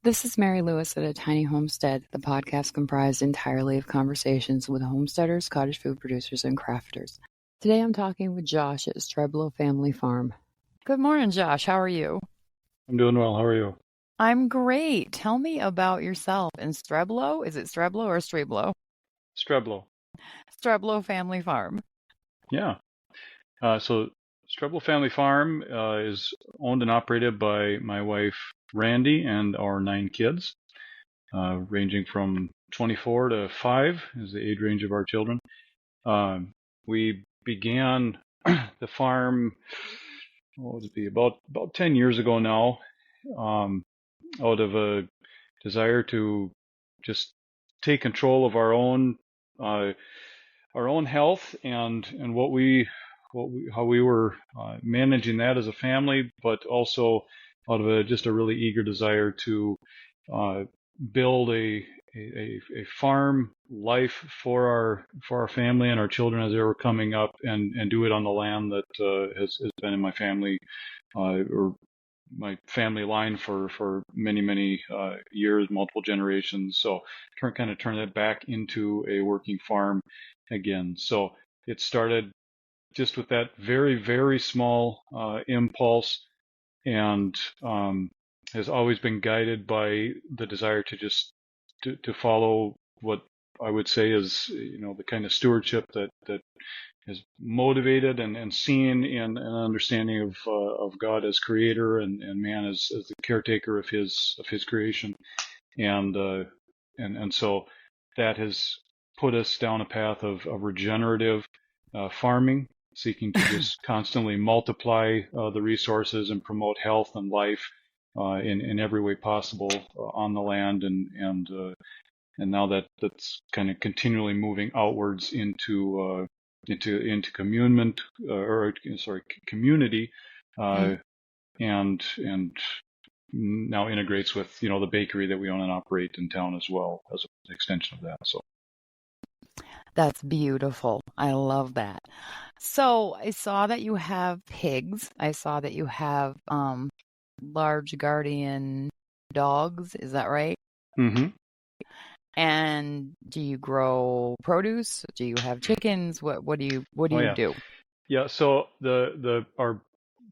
This is Mary Lewis at A Tiny Homestead, the podcast comprised entirely of conversations with homesteaders, cottage food producers, and crafters. Today I'm talking with Josh at Streblow Family Farm. Good morning, Josh. How are you? I'm doing well. How are you? I'm great. Tell me about yourself and Streblow. Is it Streblow or Streblow? Streblow. Streblow Family Farm. Yeah. So Streblow Family Farm is owned and operated by my wife, Randy, and our 9 kids, ranging from 24 to 5 is the age range of our children. We began the farm, what would it be, about 10 years ago now, out of a desire to just take control of our own health and how we were managing that as a family, but also out of just a really eager desire to build a farm life for our family and our children as they were coming up, and do it on the land that has been in my family or my family line for many years, multiple generations. So kind of turn that back into a working farm again. So it started just with that very small impulse, and has always been guided by the desire to just to follow what I would say is the kind of stewardship that is motivated and seen in an understanding of God as creator and man as the caretaker of his creation, and so that has put us down a path of regenerative farming, seeking to just constantly multiply the resources and promote health and life in every way possible on the land, and now that's kind of continually moving outwards into community, and now integrates with the bakery that we own and operate in town as well as an extension of that. So That's beautiful. I love that. So I saw that you have pigs. I saw that you have large guardian dogs. Is that right? Mm-hmm. And do you grow produce? Do you have chickens? What do you do? Yeah. So our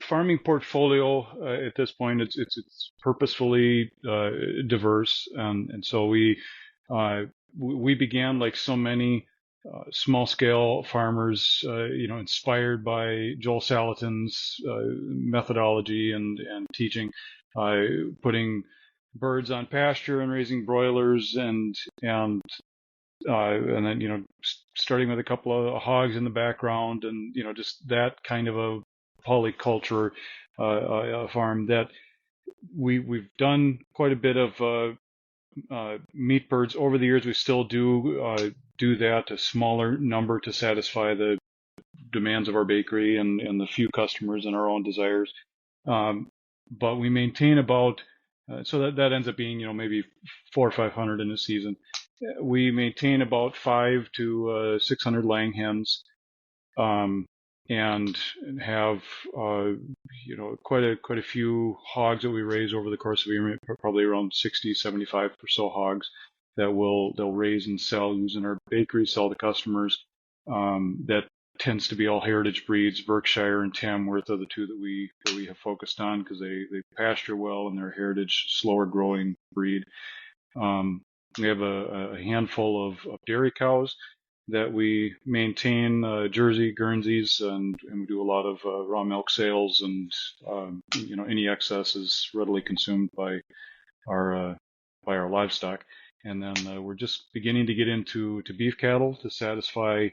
farming portfolio at this point, it's purposefully diverse, and so we began like so many small scale farmers, inspired by Joel Salatin's methodology and teaching, putting birds on pasture and raising broilers, and then starting with a couple of hogs in the background, and just that kind of a polyculture farm that we've done quite a bit of meat birds over the years. We still do that, a smaller number to satisfy the demands of our bakery and the few customers and our own desires. But we maintain about so that ends up being maybe 400 or 500 in a season. We maintain about 500 to 600 laying hens, and have quite a few hogs that we raise over the course of the year, probably around 60, 75 or so hogs that they'll raise and sell using our bakery, sell to customers. That tends to be all heritage breeds. Berkshire and Tamworth are the two that we have focused on because they pasture well and they're a heritage, slower growing breed. We have a handful of dairy cows that we maintain, Jersey, Guernseys, and we do a lot of raw milk sales, and any excess is readily consumed by our livestock. And then we're just beginning to get into beef cattle to satisfy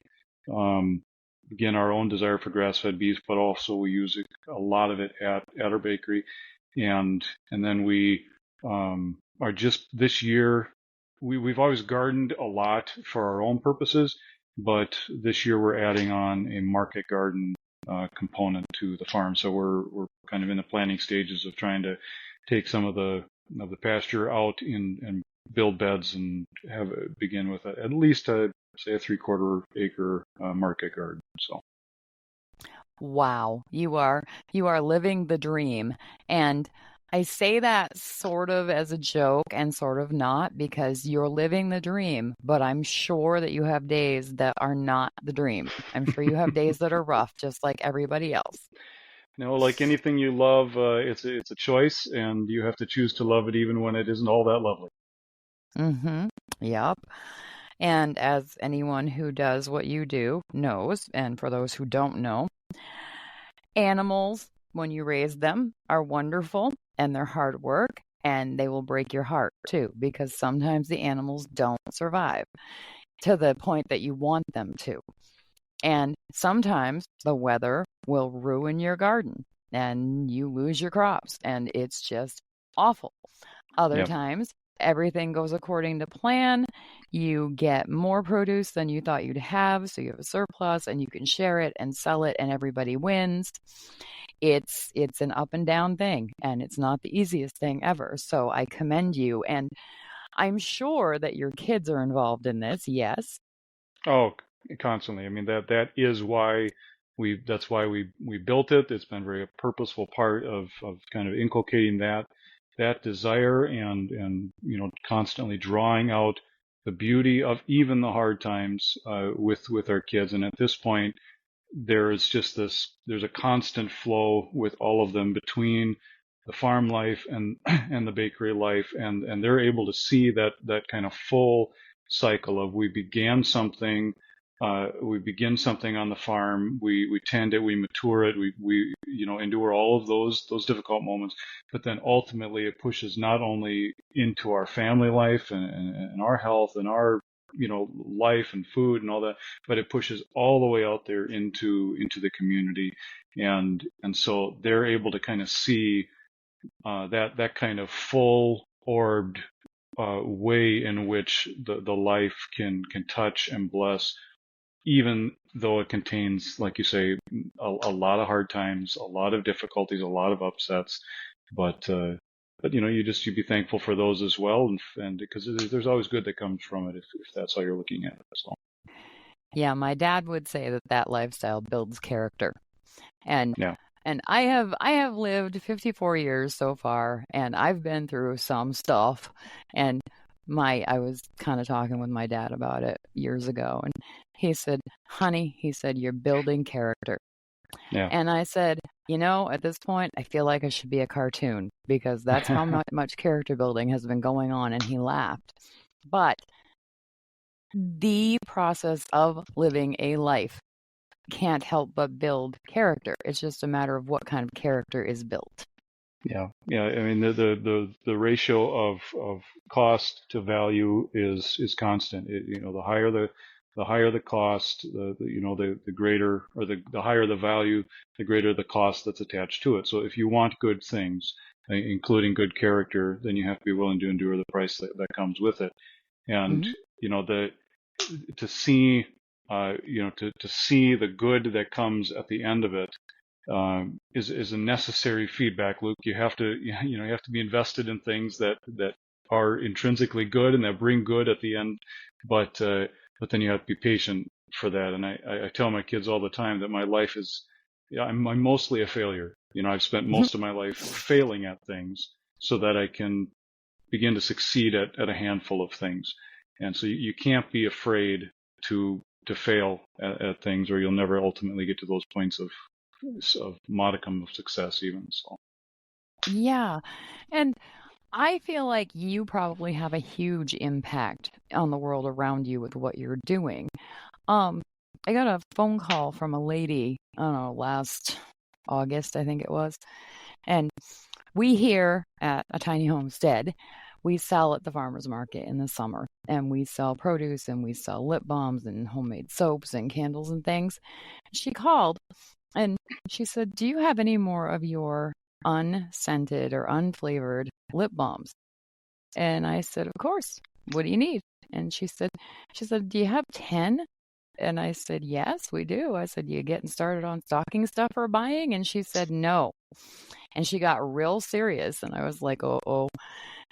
again our own desire for grass-fed beef, but also we use a lot of it at our bakery, and then we are just this year. We've always gardened a lot for our own purposes, but this year we're adding on a market garden component to the farm. So we're kind of in the planning stages of trying to take some of the pasture out and build beds and begin with at least say a 3/4 acre market garden. So. Wow, you are living the dream. And I say that sort of as a joke and sort of not, because you're living the dream, but I'm sure that you have days that are not the dream. I'm sure you have days that are rough, just like everybody else. Like anything you love, it's a choice, and you have to choose to love it even when it isn't all that lovely. Mm-hmm. Yep. And as anyone who does what you do knows, and for those who don't know, animals, when you raise them, are wonderful and they're hard work, and they will break your heart too, because sometimes the animals don't survive to the point that you want them to. And sometimes the weather will ruin your garden and you lose your crops, and it's just awful. Other Yep. times, everything goes according to plan. You get more produce than you thought you'd have, so you have a surplus and you can share it and sell it and everybody wins. It's an up and down thing, and it's not the easiest thing ever. So I commend you, and I'm sure that your kids are involved in this. Yes. Oh, constantly. I mean, that is why we built it. It's been a very purposeful part of kind of inculcating that desire, and constantly drawing out the beauty of even the hard times with our kids. And at this point, there's a constant flow with all of them between the farm life and and the bakery life, and they're able to see that kind of full cycle of we begin something on the farm, we tend it, we mature it, we endure all of those difficult moments, but then ultimately it pushes not only into our family life and our health and our life and food and all that, but it pushes all the way out there into the community, and so they're able to kind of see that kind of full orbed way in which the life can touch and bless, even though it contains, like you say, a lot of hard times, a lot of difficulties, a lot of upsets, but you'd be thankful for those as well, and because there's always good that comes from it if that's how you're looking at it. So Yeah, my dad would say that that lifestyle builds character. And yeah. and I have lived 54 years so far, and I've been through some stuff. And my I was kind of talking with my dad about it years ago, and he said, "Honey," he said, "you're building character." Yeah. And I said, at this point, I feel like I should be a cartoon, because that's how much character building has been going on. And he laughed. But the process of living a life can't help but build character. It's just a matter of what kind of character is built. Yeah, yeah. I mean, the ratio of cost to value is constant. The higher the cost, the greater, or the higher the value, the greater the cost that's attached to it. So if you want good things, including good character, then you have to be willing to endure the price that comes with it. And Hmm. the to see to see the good that comes at the end of it is a necessary feedback loop. You have to you have to be invested in things that are intrinsically good and that bring good at the end, but then you have to be patient for that. And I tell my kids all the time that my life is, I'm mostly a failure. I've spent most of my life failing at things so that I can begin to succeed at a handful of things. And so you can't be afraid to fail at things, or you'll never ultimately get to those points of modicum of success even. So Yeah. And I feel like you probably have a huge impact on the world around you with what you're doing. Um, I got a phone call from a lady, I don't know, last August, I think it was. And we here at a tiny homestead, we sell at the farmers market in the summer, and we sell produce and we sell lip balms and homemade soaps and candles and things. She called and she said, "Do you have any more of your unscented or unflavored lip balms?" And I said, "Of course. What do you need?" And she said, "Do you have 10?" And I said, "Yes, we do." I said, "You getting started on stocking stuffer buying?" And she said, "No." And she got real serious. And I was like, "Oh, oh."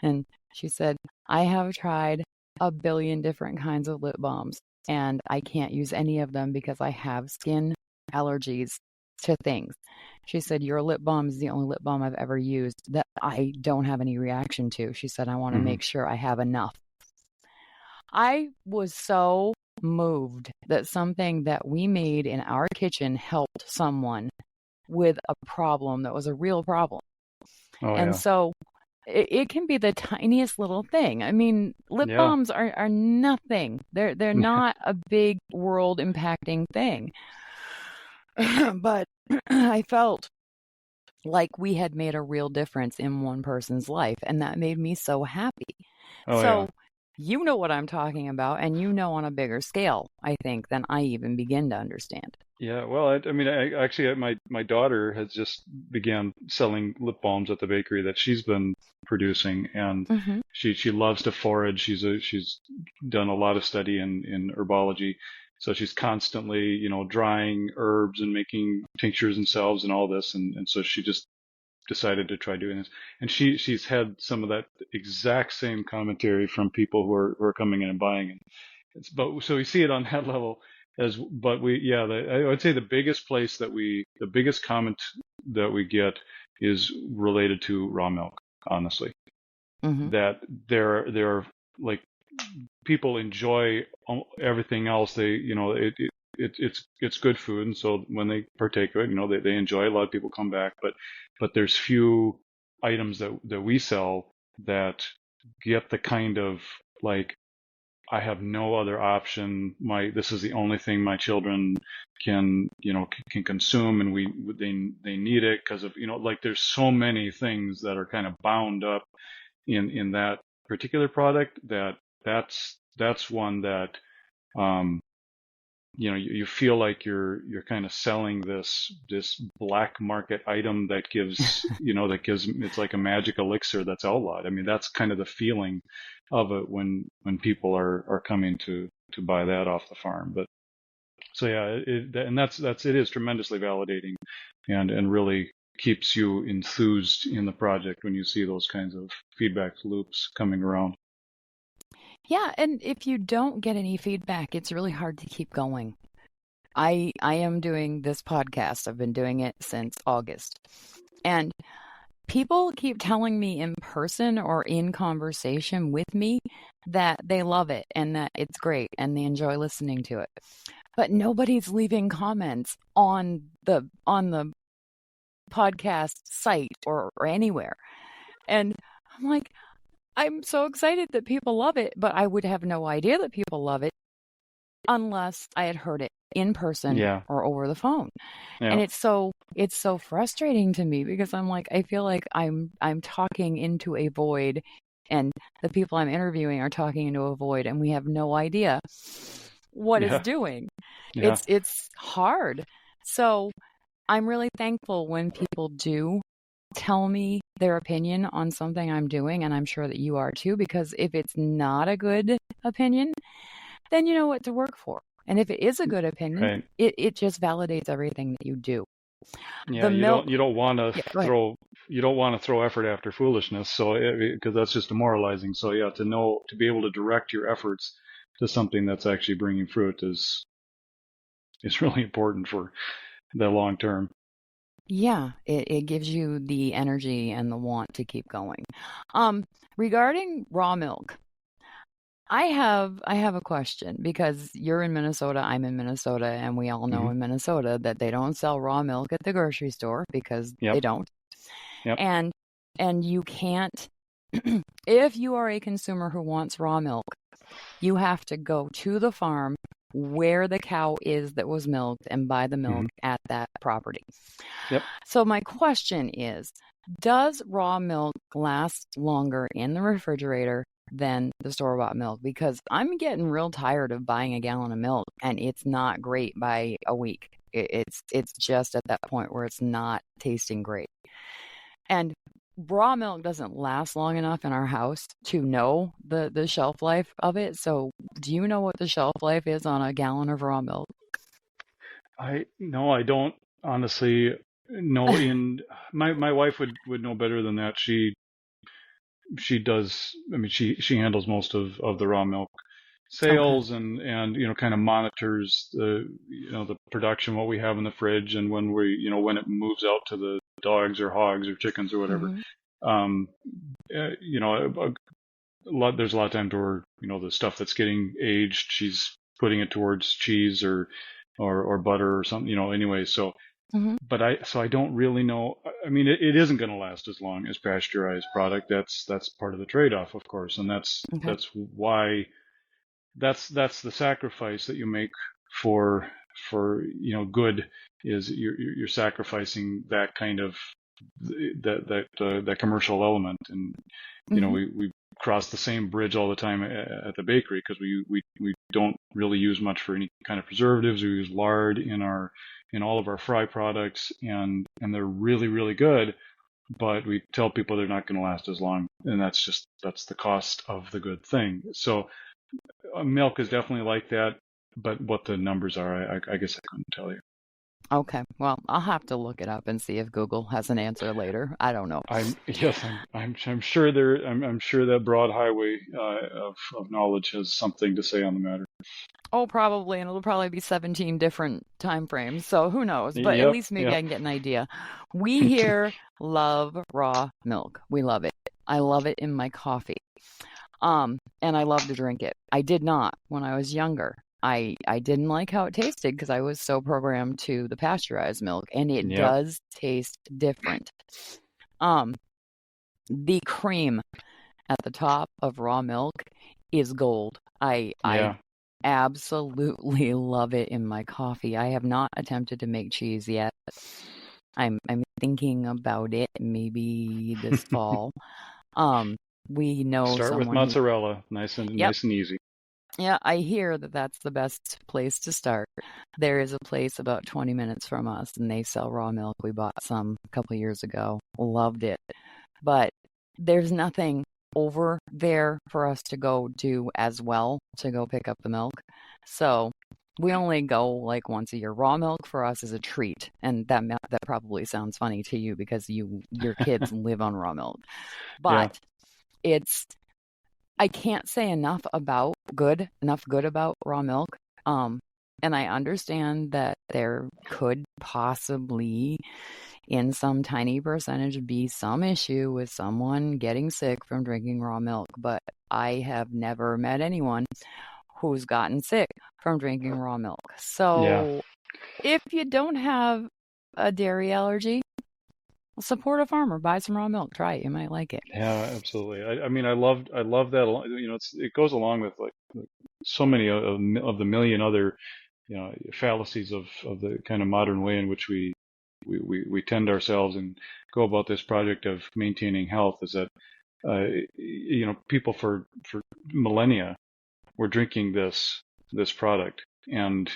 And she said, "I have tried a billion different kinds of lip balms, and I can't use any of them because I have skin allergies." to things. She said, your lip balm is the only lip balm I've ever used that I don't have any reaction to. She said, I want to Hmm. make sure I have enough. I was so moved that something that we made in our kitchen helped someone with a problem that was a real problem. Oh And yeah. so it can be the tiniest little thing. I mean, lip Yeah. balms are nothing. They're not a big world impacting thing. But I felt like we had made a real difference in one person's life, and that made me so happy. Oh yeah. So, you know what I'm talking about, and you know on a bigger scale, I think, than I even begin to understand. Yeah, well, I mean, I actually, my daughter has just began selling lip balms at the bakery that she's been producing, and Mhm. she loves to forage. She's done a lot of study in herbology, so she's constantly, drying herbs and making tinctures and salves and all this, and so she just decided to try doing this, and she's had some of that exact same commentary from people who are coming in and buying it. But so we see it on that level but I would say the biggest comment that we get is related to raw milk, honestly, Mhm. that there are like people enjoy everything else. It's good food, and so when they partake of it, they enjoy it. A lot of people come back, but there's few items that we sell that get the kind of like, I have no other option. This is the only thing my children can consume, and they need it because of, like, there's so many things that are kind of bound up in that particular product that's one that um you feel like you're kind of selling this black market item that gives it's like a magic elixir that's outlawed. I mean, that's kind of the feeling of it when people are coming to buy that off the farm. But so yeah, and it is tremendously validating, and really keeps you enthused in the project when you see those kinds of feedback loops coming around. Yeah, and if you don't get any feedback, it's really hard to keep going. I am doing this podcast. I've been doing it since August. And people keep telling me in person or in conversation with me that they love it and that it's great and they enjoy listening to it. But nobody's leaving comments on the podcast site or anywhere. And I'm like, I'm so excited that people love it, but I would have no idea that people love it unless I had heard it in person Yeah, or over the phone. And yeah, it's so frustrating to me because I'm like, I feel like I'm talking into a void, and the people I'm interviewing are talking into a void, and we have no idea what it's yeah, doing. yeah, It's hard. So I'm really thankful when people do tell me their opinion on something I'm doing, and I'm sure that you are too, because if it's not a good opinion, then you know what to work for. And if it is a good opinion, right. it just validates everything that you do. Yeah, The milk, you don't want to yeah, go ahead. throw effort after foolishness. So because that's just demoralizing. So yeah, to be able to direct your efforts to something that's actually bringing fruit is really important for the long term. Yeah, it gives you the energy and the want to keep going. Um, Regarding raw milk, I have a question because you're in Minnesota, I'm in Minnesota, and we all know Hmm. in Minnesota that they don't sell raw milk at the grocery store because they Yep, don't. yep. And you can't if you are a consumer who wants raw milk, you have to go to the farm where the cow is that was milked and buy the milk Hmm. at that property. Yep. So my question is, does raw milk last longer in the refrigerator than the store-bought milk? Because I'm getting real tired of buying a gallon of milk and it's not great by a week. It's just at that point where it's not tasting great. And raw milk doesn't last long enough in our house to know the shelf life of it. So, do you know what the shelf life is on a gallon of raw milk? I don't honestly know. In my wife would know better than that. She does. I mean, she handles most of the raw milk Okay. sales and kind of monitors the production, what we have in the fridge, and when it moves out to the dogs or hogs or chickens or whatever. Mm-hmm. Um, there's a lot of times where the stuff that's getting aged, she's putting it towards cheese or butter or something, anyway. So Mm-hmm. but I don't really know. I mean, it isn't going to last as long as pasteurized product. That's part of the trade-off, of course, and that's Okay. that's why that's the sacrifice that you make for good, is you're sacrificing that kind of that commercial element. And Mm-hmm. we cross the same bridge all the time at the bakery, because we don't really use much for any kind of preservatives. We use lard in all of our fry products, and they're really, really good, but we tell people they're not going to last as long, and that's the cost of the good thing. So milk is definitely like that, but what the numbers are, I guess I couldn't tell you. Okay. Well, I'll have to look it up and see if Google has an answer later. I don't know. I'm sure I'm sure that broad highway of knowledge has something to say on the matter. Oh, probably, and it'll probably be 17 different time frames. So who knows? But at Yep, least maybe yep. I can get an idea. We here love raw milk. We love it. I love it in my coffee. And I love to drink it. I did not when I was younger. I didn't like how it tasted because I was so programmed to the pasteurized milk, and it Yep. does taste different. Um, the cream at the top of raw milk is gold. I Yeah. absolutely love it in my coffee. I have not attempted to make cheese yet. I'm thinking about it maybe this fall. Um, we know Start with someone who, mozzarella, nice and yep, nice and easy. yeah, I hear that that's the best place to start. There is a place about 20 minutes from us, and they sell raw milk. We bought some a couple years ago. Loved it. But there's nothing over there for us to go do as well to go pick up the milk. So we only go like once a year. Raw milk for us is a treat, and that probably sounds funny to you because your kids live on raw milk. Yeah. But it's I can't say enough good about raw milk. Um, and I understand that there could possibly, in some tiny percentage, be some issue with someone getting sick from drinking raw milk. But I have never met anyone who's gotten sick from drinking raw milk. Yeah. So if you don't have a dairy allergy, support a farmer, buy some raw milk, try it. You might like it. Yeah, absolutely. I mean, I love that. It goes along with like so many of the million other, fallacies of the kind of modern way in which we tend ourselves and go about this project of maintaining health. Is that, people for millennia were drinking this product and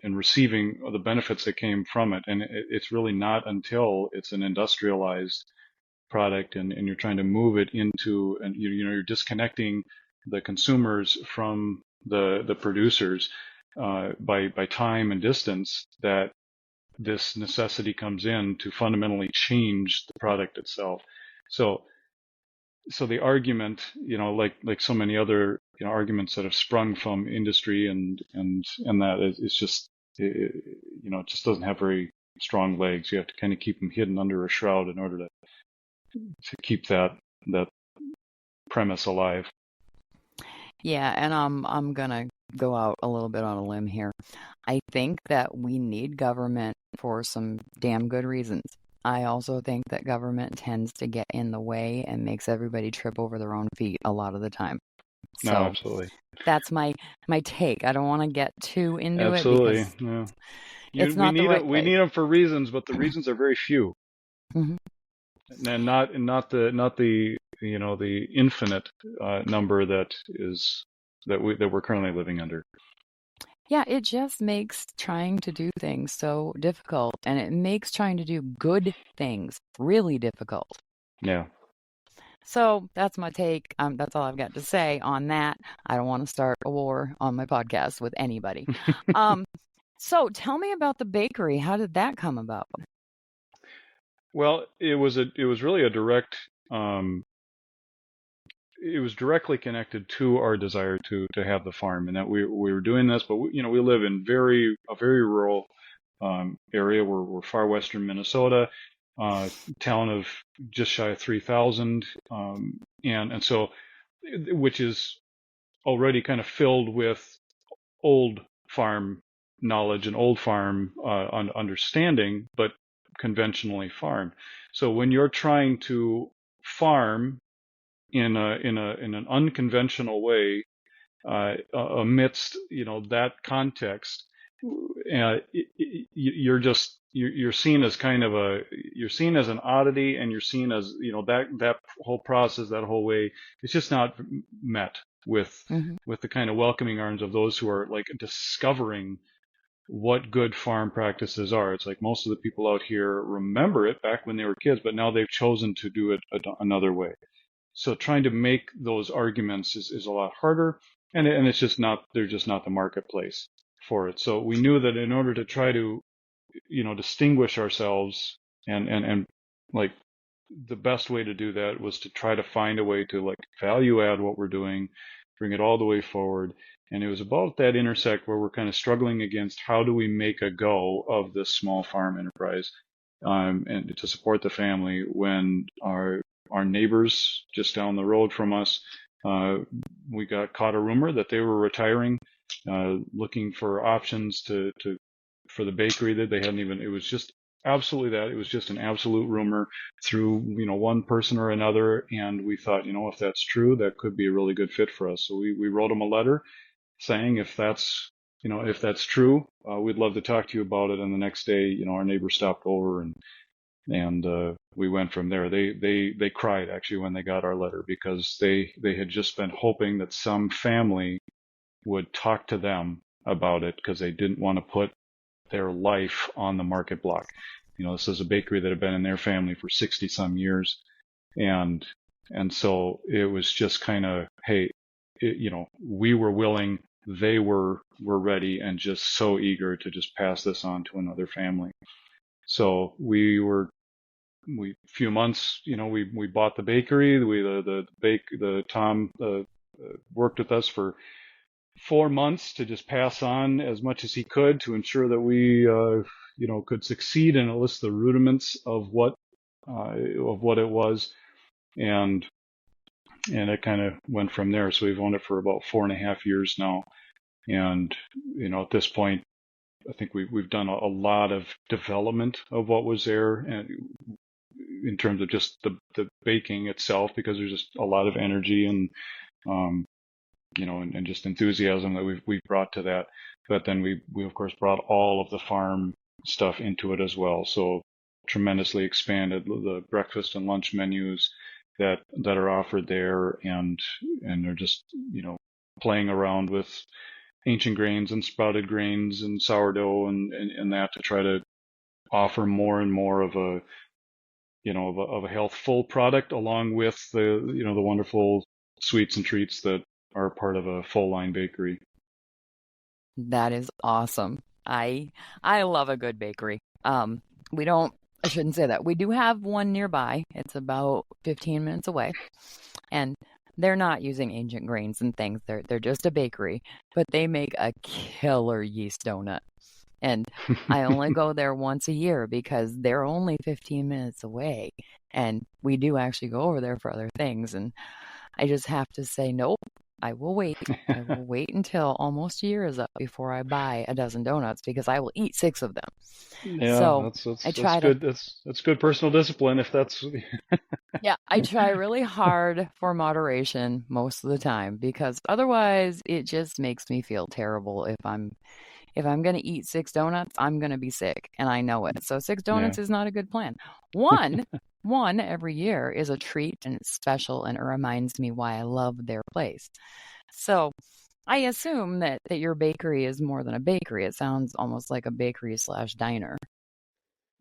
receiving the benefits that came from it. And it's really not until it's an industrialized product, and you're trying to move it into, and you're disconnecting the consumers from the producers by time and distance, that this necessity comes in to fundamentally change the product itself. So the argument, like so many other arguments that have sprung from industry and that is just, it just doesn't have very strong legs. You have to kind of keep them hidden under a shroud in order to keep that premise alive. Yeah, and I'm gonna go out a little bit on a limb here. I think that we need government for some damn good reasons. I also think that government tends to get in the way and makes everybody trip over their own feet a lot of the time. No, So absolutely, that's my take. I don't want to get too into it absolutely. because Yeah. it's We not the need right it. We way. need them for reasons, but the reasons are very few, Hmm. and not the the infinite number that we're currently living under. Yeah, it just makes trying to do things so difficult, and it makes trying to do good things really difficult. Yeah. So that's my take. That's all I've got to say on that. I don't want to start a war on my podcast with anybody. Um, so tell me about the bakery. How did that come about? Well, it was really a direct um, it was directly connected to our desire to have the farm, and that we were doing this. But we live in a very rural area. We're far western Minnesota, town of just shy of 3,000, and so, which is already kind of filled with old farm knowledge and old farm understanding, but conventionally farmed. So when you're trying to farm in an unconventional way, amidst that context, you're seen as kind of you're seen as an oddity, and you're seen as that whole process, that whole way, it's just not met with Mm-hmm. with the kind of welcoming arms of those who are like discovering what good farm practices are. It's like most of the people out here remember it back when they were kids, but now they've chosen to do it another way. So trying to make those arguments is a lot harder, and it's just not, there's just not the marketplace for it. So we knew that in order to try to distinguish ourselves, and like the best way to do that was to try to find a way to like value add what we're doing, bring it all the way forward. And it was about that intersect where we're kind of struggling against how do we make a go of this small farm enterprise, and to support the family when our neighbors just down the road from us, we got caught a rumor that they were retiring, looking for options for the bakery that they hadn't even. It was just absolutely that. It was just an absolute rumor through one person or another, and we thought, if that's true, that could be a really good fit for us. So we wrote them a letter saying if that's true, we'd love to talk to you about it. And the next day, our neighbor stopped over, and we went from there. They cried actually when they got our letter, because they had just been hoping that some family would talk to them about it, because they didn't want to put their life on the market block. This is a bakery that had been in their family for 60 some years, and so it was just kind of, hey, we were willing, they were ready, and just so eager to just pass this on to another family. So few months, we bought the bakery. The Tom worked with us for 4 months to just pass on as much as he could to ensure that we, could succeed and elicit the rudiments of what it was, and it kind of went from there. So we've owned it for about 4.5 years now, and at this point, I think we've done a lot of development of what was there, and in terms of just the baking itself, because there's just a lot of energy and and just enthusiasm that we've brought to that. But then we of course brought all of the farm stuff into it as well. So tremendously expanded the breakfast and lunch menus that are offered there, and they're just playing around with ancient grains and sprouted grains and sourdough and that, to try to offer more and more of a of a healthful product, along with the wonderful sweets and treats that are part of a full line bakery. That is awesome. I love a good bakery. We don't, I shouldn't say that. We do have one nearby. It's about 15 minutes away. And they're not using ancient grains and things. They're just a bakery, but they make a killer yeast donut. And I only go there once a year because they're only 15 minutes away. And we do actually go over there for other things. And I just have to say, nope, I will wait. I will wait until almost a year is up before I buy a dozen donuts, because I will eat 6 of them. Yeah, So I that's try to, good. That's good personal discipline, if that's. yeah, I try really hard for moderation most of the time, because otherwise it just makes me feel terrible. If I'm going to eat 6 donuts, I'm going to be sick, and I know it. So 6 Yeah. donuts is not a good plan. One every year is a treat, and it's special, and it reminds me why I love their place. So I assume that your bakery is more than a bakery. It sounds almost like a bakery slash diner.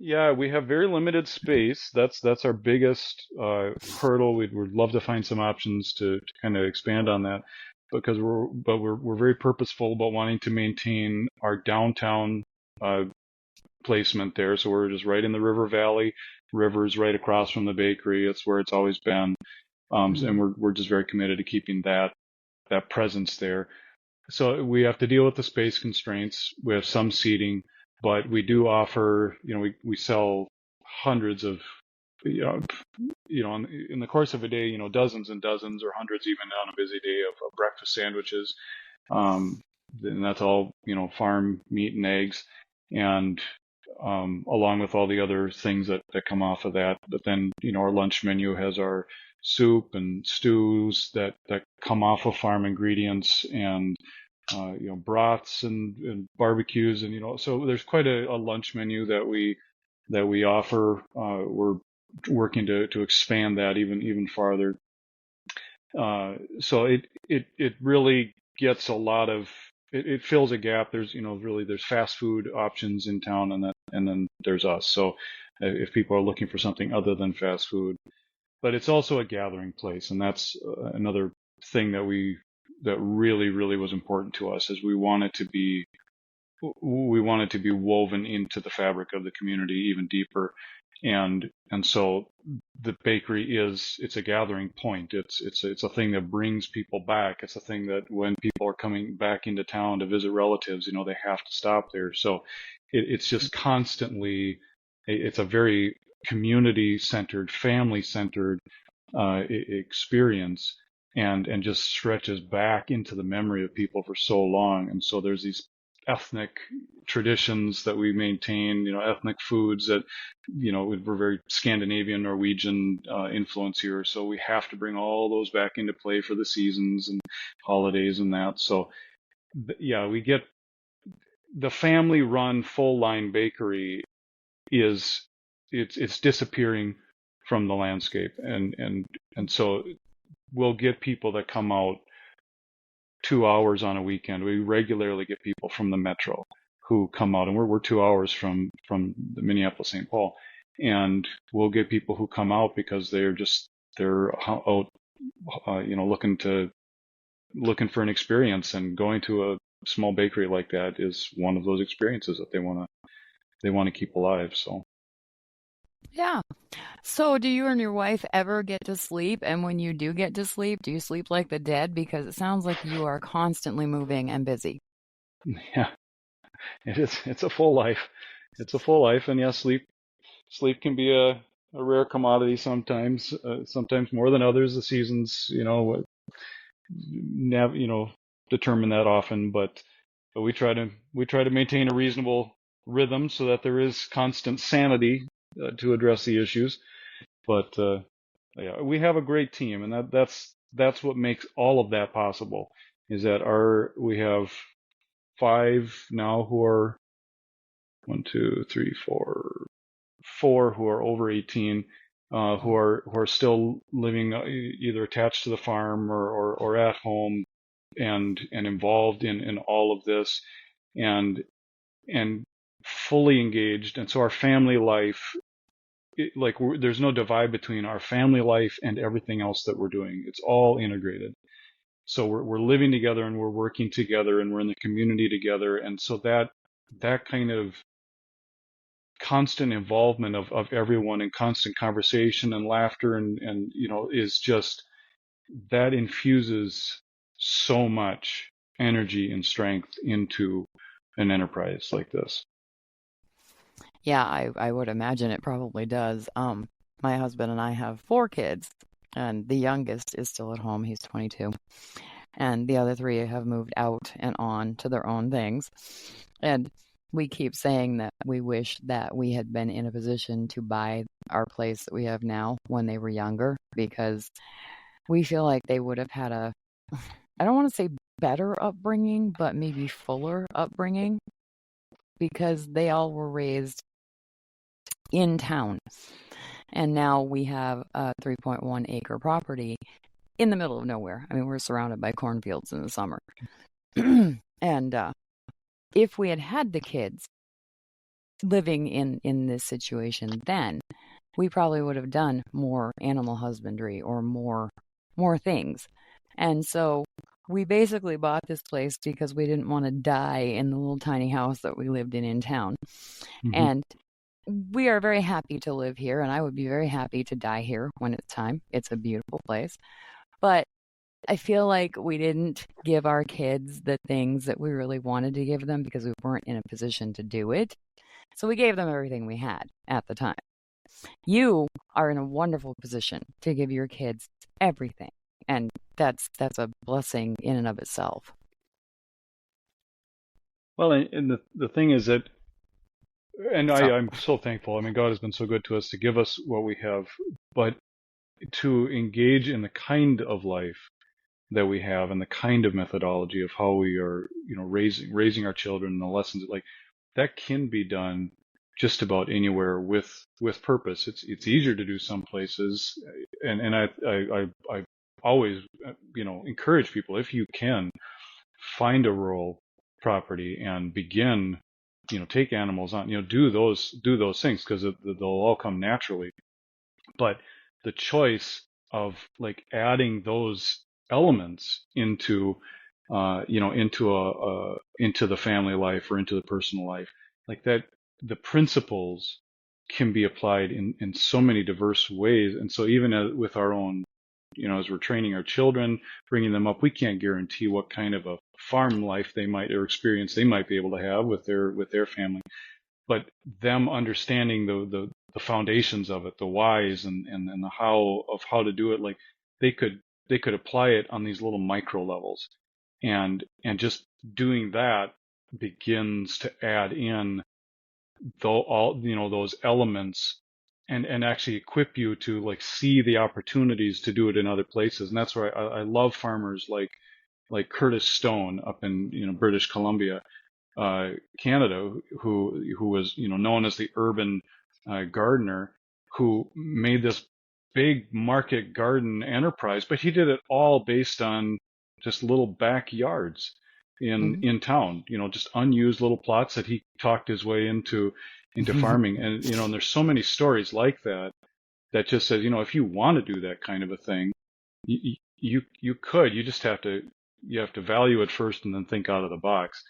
Yeah, we have very limited space. That's our biggest hurdle. We'd love to find some options to kind of expand on that, because we're very purposeful about wanting to maintain our downtown uh, placement there. So we're just right in the river valley. River's right across from the bakery. It's where it's always been. And we're just very committed to keeping that presence there. So we have to deal with the space constraints. We have some seating, but we do offer, we sell hundreds of, in the course of a day, dozens and dozens or hundreds even on a busy day of breakfast sandwiches. And that's all, farm meat and eggs, and along with all the other things that come off of that. But then, our lunch menu has our soup and stews that come off of farm ingredients, and broths and barbecues, and so there's quite a lunch menu that we offer. We're working to expand that even farther. So it really gets a lot of it fills a gap. There's there's fast food options in town, and then there's us. So if people are looking for something other than fast food, but it's also a gathering place, and that's another thing that really was important to us, is we want it to be woven into the fabric of the community even deeper. And so the bakery it's a gathering point. It's a thing that brings people back. It's a thing that when people are coming back into town to visit relatives, they have to stop there. So it's just constantly, it's a very community centered, family centered experience, and just stretches back into the memory of people for so long. And so there's these ethnic traditions that we maintain, ethnic foods that, we're very Scandinavian, Norwegian influence here. So we have to bring all those back into play for the seasons and holidays and that. So yeah, we get the family run full line bakery it's disappearing from the landscape. And so we'll get people that come out 2 hours on a weekend. We regularly get people from the metro who come out, and we're 2 hours from the Minneapolis St. Paul, and we'll get people who come out because they're out, looking for an experience, and going to a small bakery like that is one of those experiences that they want to keep alive. So. Yeah. So do you and your wife ever get to sleep? And when you do get to sleep, do you sleep like the dead? Because it sounds like you are constantly moving and busy. Yeah, it is. It's a full life. It's a full life. And yeah, sleep can be a rare commodity sometimes, sometimes more than others. The seasons, determine that often, but we try to maintain a reasonable rhythm so that there is constant sanity to address the issues. But yeah, we have a great team, and that's what makes all of that possible. Is that we have 5 now who are 1, 2, 3, 4 who are over 18, who are still living either attached to the farm or at home, and involved in all of this, and fully engaged. And so our family life, there's no divide between our family life and everything else that we're doing. It's all integrated. So we're living together, and we're working together, and we're in the community together. And so that kind of constant involvement of everyone, and constant conversation and laughter, and is just, that infuses so much energy and strength into an enterprise like this. Yeah, I would imagine it probably does. My husband and I have 4 kids, and the youngest is still at home. He's 22. And the other 3 have moved out and on to their own things. And we keep saying that we wish that we had been in a position to buy our place that we have now when they were younger, because we feel like they would have had I don't want to say better upbringing, but maybe fuller upbringing, because they all were raised in town. And now we have a 3.1 acre property in the middle of nowhere. I mean, we're surrounded by cornfields in the summer. And if we had had the kids living in this situation then, we probably would have done more animal husbandry or more things. And so we basically bought this place because we didn't want to die in the little tiny house that we lived in town. Mm-hmm. And we are very happy to live here, and I would be very happy to die here when it's time. It's a beautiful place. But I feel like we didn't give our kids the things that we really wanted to give them because we weren't in a position to do it. So we gave them everything we had at the time. You are in a wonderful position to give your kids everything. And that's a blessing in and of itself. Well, and the thing is that, and So, I'm so thankful. I mean, God has been so good to us to give us what we have, but to engage in the kind of life that we have and the kind of methodology of how we are, raising our children and the lessons like that can be done just about anywhere with purpose. It's easier to do some places, and I always encourage people, if you can, find a rural property and begin, take animals on, do those things, because they'll all come naturally. But the choice of like adding those elements into into the family life or into the personal life, like that, the principles can be applied in so many diverse ways. And so even with our own, as we're training our children, bringing them up, we can't guarantee what kind of a farm life they might, or experience they might be able to have with their family. But them understanding the foundations of it, the whys, and the how to do it, like they could apply it on these little micro levels, and just doing that begins to add in all those elements, and actually equip you to like see the opportunities to do it in other places. And that's why I love farmers like Curtis Stone up in British Columbia, Canada, who was known as the urban gardener, who made this big market garden enterprise, but he did it all based on just little backyards mhm. in town, just unused little plots that he talked his way into farming. And and there's so many stories like that that just says, if you want to do that kind of a thing, you could. You just have to value it first and then think out of the box.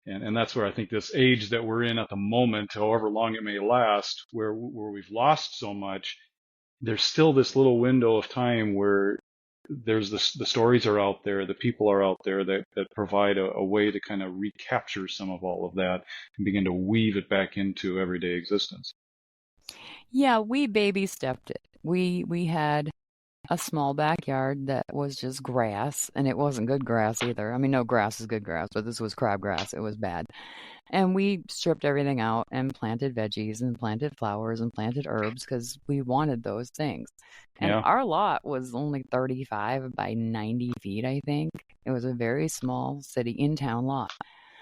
And that's where I think this age that we're in at the moment, however long it may last, where we've lost so much, there's still this little window of time where there's the stories are out there, the people are out there that provide a way to kind of recapture some of all of that and begin to weave it back into everyday existence. Yeah, we baby stepped it. We had a small backyard that was just grass, and it wasn't good grass either. I mean, no, grass is good grass, but this was crabgrass. It was bad. And we stripped everything out and planted veggies and planted flowers and planted herbs because we wanted those things. And Yeah, our lot was only 35 by 90 feet, I think. It was a very small city in town lot.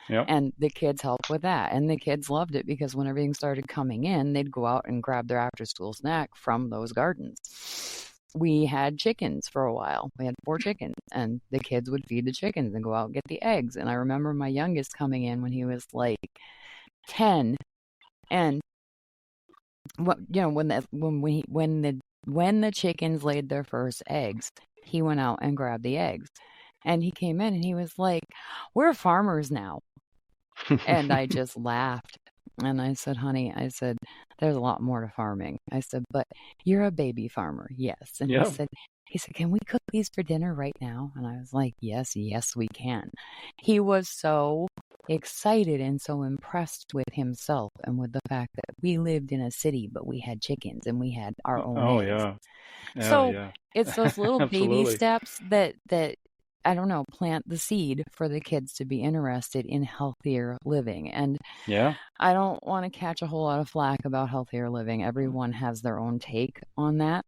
yeah. And the kids helped with that. And the kids loved it because when everything started coming in, they'd go out and grab their after school snack from those gardens. We had chickens for a while. We had 4 chickens, and the kids would feed the chickens and go out and get the eggs. And I remember my youngest coming in when he was like 10, and when the chickens laid their first eggs, he went out and grabbed the eggs. And he came in and he was like, "We're farmers now." And I just laughed. And I said, "Honey," I said, "there's a lot more to farming." I said, "But you're a baby farmer." Yes. And he Yeah. said, "Can we cook these for dinner right now?" And I was like, "Yes, yes, we can." He was so excited and so impressed with himself and with the fact that we lived in a city, but we had chickens and we had our own Oh eggs. yeah. Yeah, So yeah. it's those little baby Absolutely. steps that I don't know, plant the seed for the kids to be interested in healthier living. And Yeah. I don't want to catch a whole lot of flack about healthier living. Everyone has their own take on that.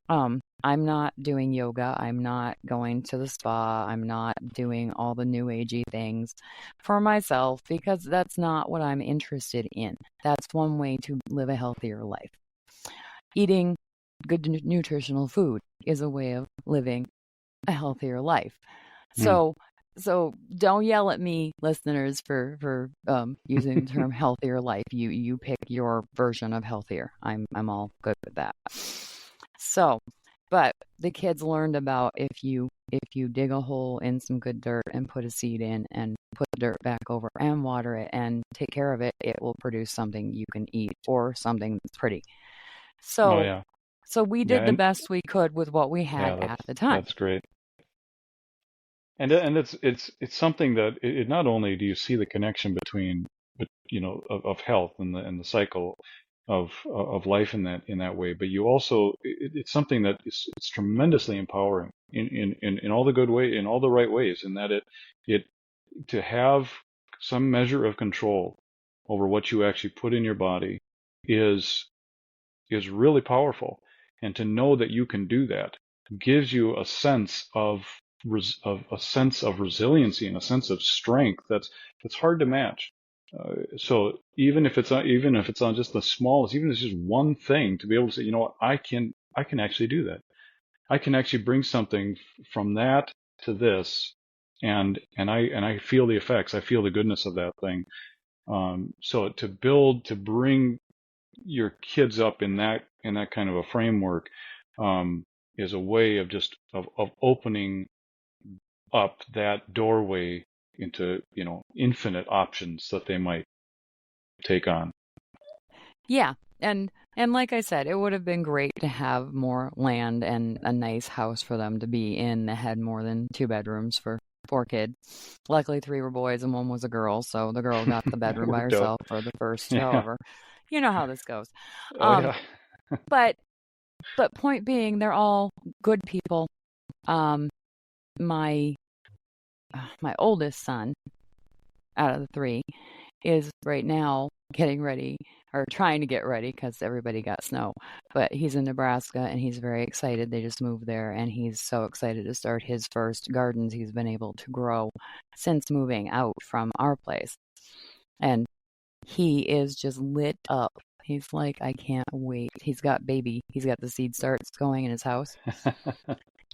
I'm not doing yoga. I'm not going to the spa. I'm not doing all the new agey things for myself because that's not what I'm interested in. That's one way to live a healthier life. Eating good nutritional food is a way of living a healthier life. Hmm. So don't yell at me, listeners, for using the term healthier life. You pick your version of healthier. I'm all good with that. So, but the kids learned about if you if you dig a hole in some good dirt and put a seed in and put the dirt back over and water it and take care of it, it will produce something you can eat or something that's pretty. Oh So, yeah. so we Yeah, did the and best we could with what we had yeah, at the time. that's great. And it's something that it not only do you see the connection between, but of health and the cycle of life in that way, but you also it's something that it's tremendously empowering in all the good way, in all the right ways, in that it to have some measure of control over what you actually put in your body is really powerful, and to know that you can do that gives you a sense of a sense of resiliency and a sense of strength that's hard to match. So even if it's on just the smallest, even if it's just one thing, to be able to say, you know what, I can actually do that. I can actually bring something from that to this, and I feel the effects. I feel the goodness of that thing. So to bring your kids up in that kind of a framework, is a way of just of opening up that doorway into infinite options that they might take on. Yeah. And like I said, it would have been great to have more land and a nice house for them to be in that had more than 2 bedrooms for 4 kids. Luckily, 3 were boys and 1 was a girl, so the girl got the It bedroom by worked out. herself for the first, Yeah. however. You know how this goes. Oh Um, yeah. but point being, they're all good people. Um, my my oldest son out of the 3 is right now getting ready or trying to get ready because everybody got snow. But he's in Nebraska and he's very excited. They just moved there and he's so excited to start his first gardens he's been able to grow since moving out from our place. And he is just lit up. He's like, I can't wait. He's got the seed starts going in his house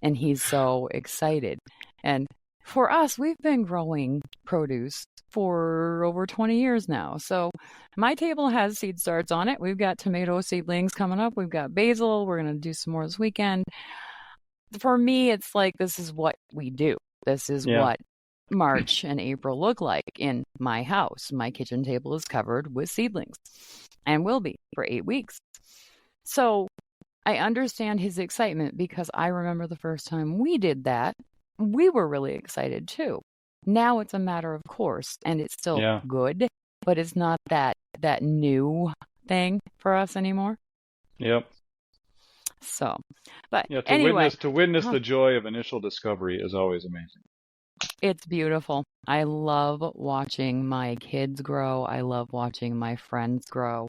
and he's so excited. And for us, we've been growing produce for over 20 years now. So my table has seed starts on it. We've got tomato seedlings coming up. We've got basil. We're going to do some more this weekend. For me, it's like this is what we do. This is Yeah. what March and April look like in my house. My kitchen table is covered with seedlings and will be for 8 weeks. So I understand his excitement because I remember the first time we did that, we were really excited too. Now it's a matter of course, and it's still Yeah. good, but it's not that new thing for us anymore. Yep. So, but Yeah. anyway, To witness the joy of initial discovery is always amazing. it's beautiful. I love watching my kids grow. I love watching my friends grow.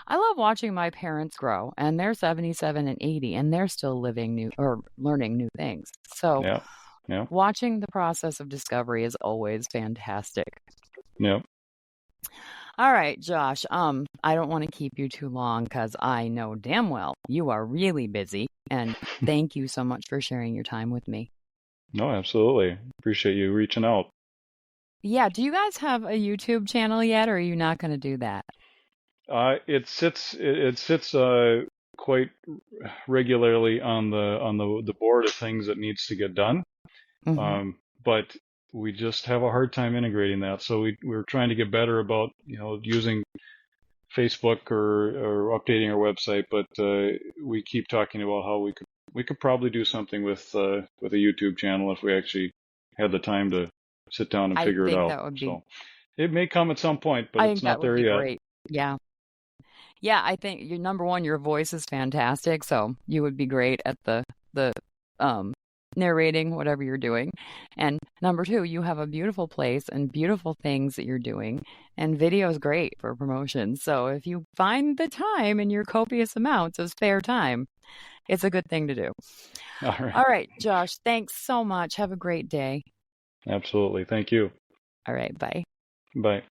I love watching my parents grow, and they're 77 and 80, and they're still living new or learning new things. So, Yeah. Yeah. watching the process of discovery is always fantastic. Yeah. All right, Josh. I don't want to keep you too long because I know damn well you are really busy, and thank you so much for sharing your time with me. No, absolutely. Appreciate you reaching out. Yeah, do you guys have a YouTube channel yet, or are you not going to do that? It sits quite regularly on the board of things that needs to get done. Hmm. But we just have a hard time integrating that. So we're trying to get better about using Facebook or updating our website. But we keep talking about how we could probably do something with a YouTube channel if we actually had the time to sit down and I figure it think out. that would be So it may come at some point, but I it's think that not would there be yet. great. Yeah. Yeah, I think your number one, your voice is fantastic, so you would be great at the um narrating whatever you're doing. And number two, you have a beautiful place and beautiful things that you're doing, and video is great for promotion. So if you find the time in your copious amounts of spare time, it's a good thing to do. All right. All right, Josh, thanks so much. Have a great day. Absolutely. Thank you. All right, bye. Bye.